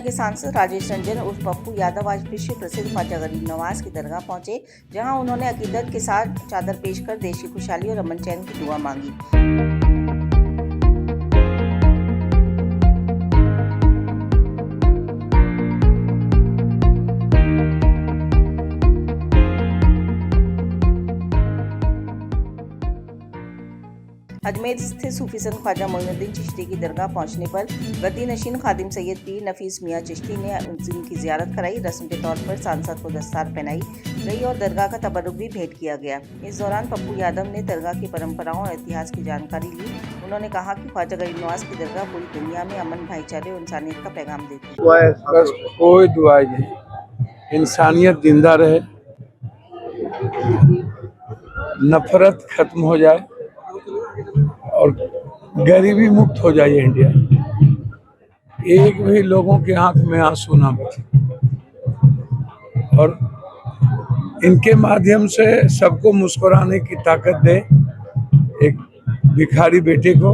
पूर्णिया के सांसद राजेश रंजन उर्फ पप्पू यादव आज विश्व प्रसिद्ध ख्वाजा गरीब नवाज की दरगाह पहुंचे, जहां उन्होंने अकीदत के साथ चादर पेश कर देश की खुशहाली और अमन चैन की दुआ मांगी। अजमेर स्थित सूफी संत ख्वाजा मोइनुद्दीन चिश्ती की दरगाह पहुंचने पर गद्दी नशीन खादिम सैयद पीर नफीस मियाँ चिश्ती ने उनकी जियारत कराई। रस्म के तौर पर सांसद को दस्तार पहनाई गई और दरगाह का तबरुक भी भेंट किया गया। इस दौरान पप्पू यादव ने दरगाह की परंपराओं और इतिहास की जानकारी ली। उन्होंने कहा कि ख्वाजा गरीब नवाज की दरगाह पूरी दुनिया में अमन, भाईचारे और इंसानियत का पैगाम देती है। बस कोई दुआ नहीं, इंसानियत जिंदा रहे, नफरत खत्म हो जाए और गरीबी मुक्त हो जाए इंडिया। एक भी लोगों के आंख में आंसू ना बचे और इनके माध्यम से सबको मुस्कुराने की ताकत दे। एक भिखारी बेटे को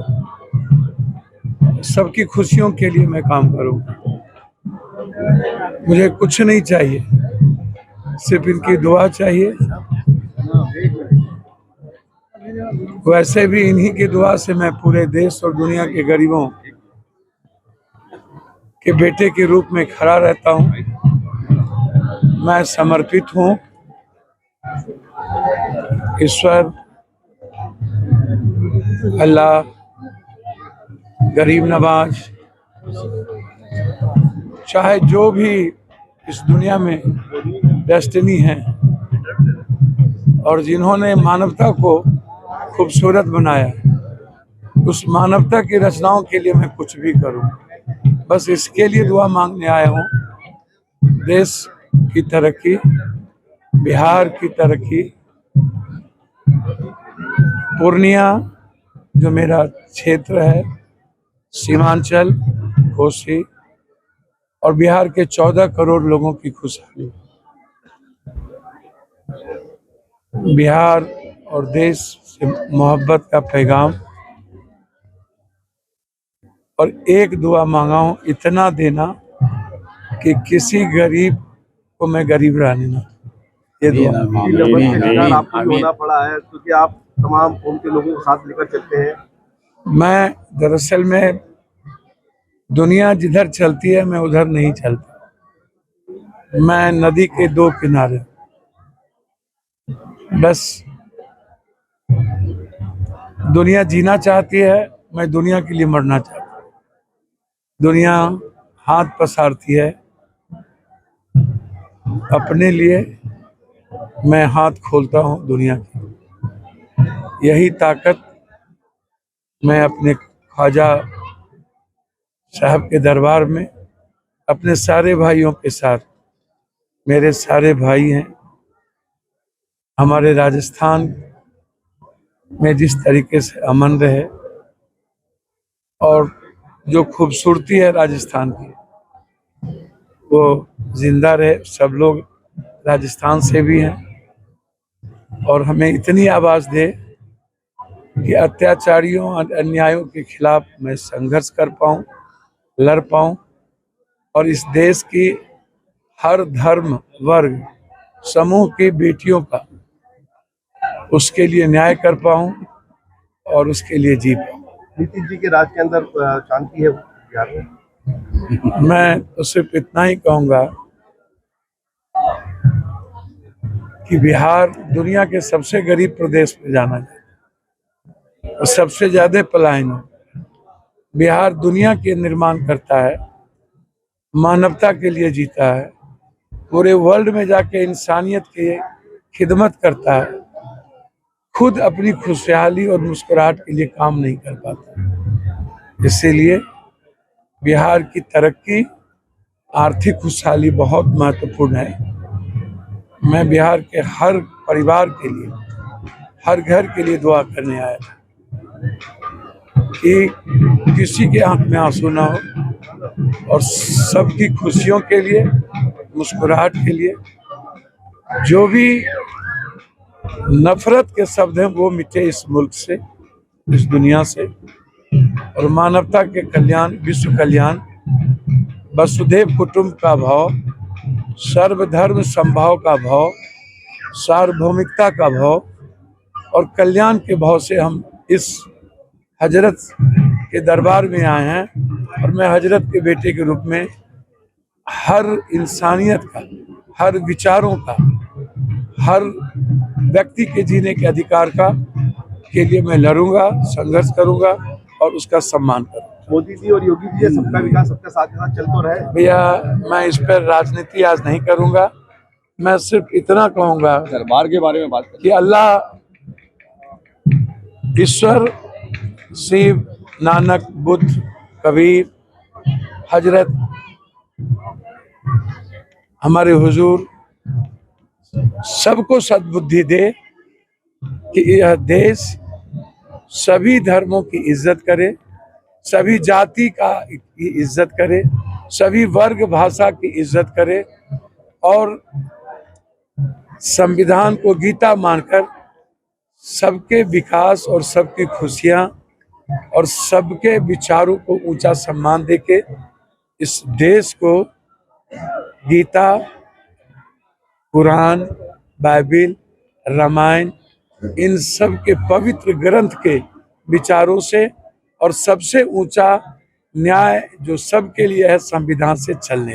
सबकी खुशियों के लिए मैं काम करूंगा। मुझे कुछ नहीं चाहिए, सिर्फ इनकी दुआ चाहिए। वैसे भी इन्हीं की दुआ से मैं पूरे देश और दुनिया के गरीबों के बेटे के रूप में खड़ा रहता हूं। मैं समर्पित हूं। ईश्वर, अल्लाह, गरीब नवाज, चाहे जो भी इस दुनिया में डेस्टिनी है और जिन्होंने मानवता को खूबसूरत बनाया, उस मानवता की रचनाओं के लिए मैं कुछ भी करूं। बस इसके लिए दुआ मांगने आया हूं। देश की तरक्की, बिहार की तरक्की, पूर्णिया जो मेरा क्षेत्र है, सीमांचल, कोसी और बिहार के 14 करोड़ लोगों की खुशहाली, बिहार और देश से मोहब्बत का पैगाम। और एक दुआ मांगा हूं, इतना देना कि किसी गरीब को मैं गरीब रहने ना। ये दुआ आपको भी होना पड़ा है क्योंकि आप तमाम उनके लोगों को साथ लेकर चलते हैं। मैं दरअसल में दुनिया जिधर चलती है मैं उधर नहीं चलता। मैं नदी के दो किनारे, बस दुनिया जीना चाहती है, मैं दुनिया के लिए मरना चाहता हूँ। दुनिया हाथ पसारती है अपने लिए, मैं हाथ खोलता हूँ दुनिया की। यही ताकत मैं अपने ख्वाजा साहब के दरबार में अपने सारे भाइयों के साथ, मेरे सारे भाई हैं। हमारे राजस्थान में जिस तरीके से अमन रहे और जो खूबसूरती है राजस्थान की, वो जिंदा रहे। सब लोग राजस्थान से भी हैं और हमें इतनी आवाज़ दे कि अत्याचारियों और अन्यायों के खिलाफ मैं संघर्ष कर पाऊँ, लड़ पाऊँ और इस देश की हर धर्म, वर्ग, समूह की बेटियों का उसके लिए न्याय कर पाऊँ और उसके लिए जी पाऊँ। नीतीश जी के राज के अंदर शांति है बिहार में। मैं तो सिर्फ इतना ही कहूँगा कि बिहार दुनिया के सबसे गरीब प्रदेश में जाना जाता है और सबसे ज्यादा पलायन हो। बिहार दुनिया के निर्माण करता है, मानवता के लिए जीता है, पूरे वर्ल्ड में जाके इंसानियत की खिदमत करता है, खुद अपनी खुशहाली और मुस्कुराहट के लिए काम नहीं कर पाता। इसीलिए बिहार की तरक्की, आर्थिक खुशहाली बहुत महत्वपूर्ण है। मैं बिहार के हर परिवार के लिए, हर घर के लिए दुआ करने आया था कि किसी के आंख में आंसू ना हो और सबकी खुशियों के लिए, मुस्कुराहट के लिए, जो भी नफरत के शब्द हैं वो मिटे इस मुल्क से, इस दुनिया से, और मानवता के कल्याण, विश्व कल्याण, वसुधैव कुटुंब का भाव, सर्वधर्म संभाव का भाव, सार्वभौमिकता का भाव और कल्याण के भाव से हम इस हजरत के दरबार में आए हैं। और मैं हजरत के बेटे के रूप में हर इंसानियत का, हर विचारों का, हर व्यक्ति के जीने के अधिकार का के लिए मैं लड़ूंगा, संघर्ष करूंगा और उसका सम्मान करूंगा। मोदी जी और योगी जी सबका विकास सबका साथ के साथ चल तो रहे। भैया मैं इस पर राजनीति आज नहीं करूंगा। मैं सिर्फ इतना कहूंगा दरबार के बारे में बात कि अल्लाह, ईश्वर, शिव, नानक, बुद्ध, कबीर, हजरत, हमारे हुजूर सबको सद्बुद्धि दे कि यह देश सभी धर्मों की इज्जत करे, सभी जाति का की इज्जत करे, सभी वर्ग भाषा की इज्जत करे और संविधान को गीता मानकर सबके विकास और सबकी खुशियां और सबके विचारों को ऊंचा सम्मान देके इस देश को गीता, कुरान, बाइबिल, रामायण, इन सब के पवित्र ग्रंथ के विचारों से और सबसे ऊंचा न्याय जो सबके लिए है संविधान से चलने।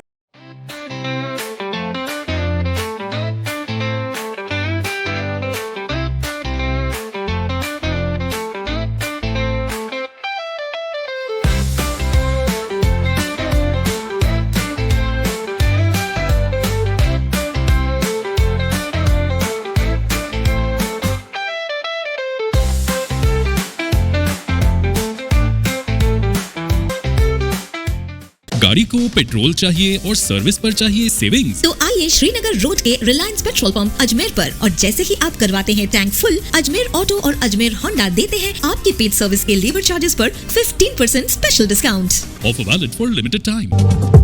गाड़ी को पेट्रोल चाहिए और सर्विस पर चाहिए सेविंग्स, तो आइए श्रीनगर रोड के रिलायंस पेट्रोल पंप अजमेर पर, और जैसे ही आप करवाते हैं टैंक फुल, अजमेर ऑटो और अजमेर होंडा देते हैं आपकी पेड सर्विस के लेबर चार्जेस पर 15% special discount. Offer valid for limited time.